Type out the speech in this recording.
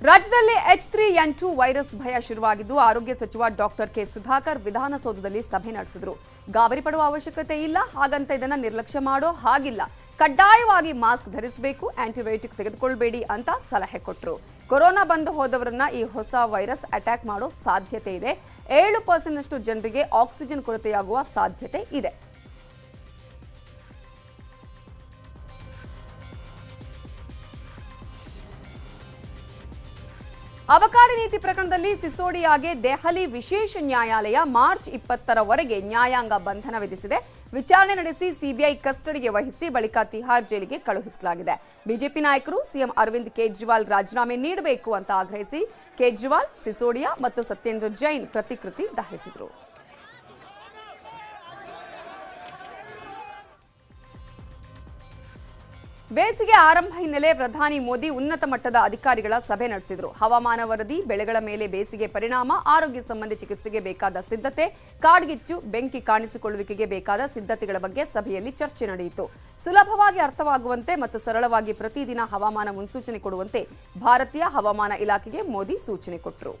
ರಾಜ್ಯದಲ್ಲಿ H3N2 virus ಭಯ ಶುರುವಾಗಿದ್ದು ಆರೋಗ್ಯ ಸಚಿವ ಡಾಕ್ಟರ್ ಕೆ ಸುಧಾಕರ್ ವಿಧಾನಸೌಧದಲ್ಲಿ ಸಭೆ ನಡೆಸಿದರು. ಗಾಬರಿ ಪಡುವ ಅವಶ್ಯಕತೆ ಇಲ್ಲ, ಹಾಗಂತ ಇದನ್ನ ನಿರ್ಲಕ್ಷ್ಯ ಮಾಡೋ ಹಾಗಿಲ್ಲ. ಕಡ್ಡಾಯವಾಗಿ ಮಾಸ್ಕ್ ಧರಿಸಬೇಕು, ಆಂಟಿಬಯೋಟಿಕ್ ತೆಗೆದುಕೊಳ್ಳಬೇಡಿ ಅಂತ ಸಲಹೆ ಕೊಟ್ಟರು. ಕೊರೋನಾ ಬಂದು ಹೋದವರನ್ನ ಈ ಹೊಸ ವೈರಸ್ ಅಟ್ಯಾಕ್ ಮಾಡೋ ಸಾಧ್ಯತೆ ಇದೆ. 7% ಜನರಿಗೆ ಆಕ್ಸಿಜನ್ ಕೊರತೆಯಾಗುವ ಸಾಧ್ಯತೆ ಇದೆ. ಅಬಕಾರಿ ನೀತಿ ಪ್ರಕರಣದಲ್ಲಿ ಸಿಸೋಡಿಯಾಗೆ ದೆಹಲಿ ವಿಶೇಷ ನ್ಯಾಯಾಲಯ ಮಾರ್ಚ್ 20ರವರೆಗೆ ನ್ಯಾಯಾಂಗ ಬಂಧನ ವಿಧಿಸಿದೆ. ವಿಚಾರಣೆ ನಡೆಸಿ ಸಿಬಿಐ ಕಸ್ಟಡಿಗೆ ವಹಿಸಿ ಬಳಿಕ ತಿಹಾರ್ ಜೈಲಿಗೆ ಕಳುಹಿಸಲಾಗಿದೆ. ಬಿಜೆಪಿ ನಾಯಕರು ಸಿಎಂ ಅರವಿಂದ್ ಕೇಜ್ರಿವಾಲ್ ರಾಜೀನಾಮೆ ನೀಡಬೇಕು ಅಂತ ಆಗ್ರಹಿಸಿ ಕೇಜ್ರಿವಾಲ್, ಸಿಸೋಡಿಯಾ ಮತ್ತು ಸತ್ಯೇಂದ್ರ ಜೈನ್ ಪ್ರತಿಕೃತಿ ದಹಿಸಿದರು. ಬೇಸಿಗೆ ಆರಂಭ ಹಿನ್ನೆಲೆ ಪ್ರಧಾನಿ ಮೋದಿ ಉನ್ನತ ಮಟ್ಟದ ಅಧಿಕಾರಿಗಳ ಸಭೆ ನಡೆಸಿದರು. ಹವಾಮಾನ ವರದಿ, ಬೆಳೆಗಳ ಮೇಲೆ ಬೇಸಿಗೆ ಪರಿಣಾಮ, ಆರೋಗ್ಯ ಸಂಬಂಧಿ ಚಿಕಿತ್ಸೆಗೆ ಬೇಕಾದ ಸಿದ್ಧತೆ, ಕಾಡ್ಗಿಚ್ಚು, ಬೆಂಕಿ ಕಾಣಿಸಿಕೊಳ್ಳುವಿಕೆಗೆ ಬೇಕಾದ ಸಿದ್ಧತೆಗಳ ಬಗ್ಗೆ ಸಭೆಯಲ್ಲಿ ಚರ್ಚೆ ನಡೆಯಿತು. ಸುಲಭವಾಗಿ ಅರ್ಥವಾಗುವಂತೆ ಮತ್ತು ಸರಳವಾಗಿ ಪ್ರತಿದಿನ ಹವಾಮಾನ ಮುನ್ಸೂಚನೆ ಕೊಡುವಂತೆ ಭಾರತೀಯ ಹವಾಮಾನ ಇಲಾಖೆಗೆ ಮೋದಿ ಸೂಚನೆ ಕೊಟ್ಟರು.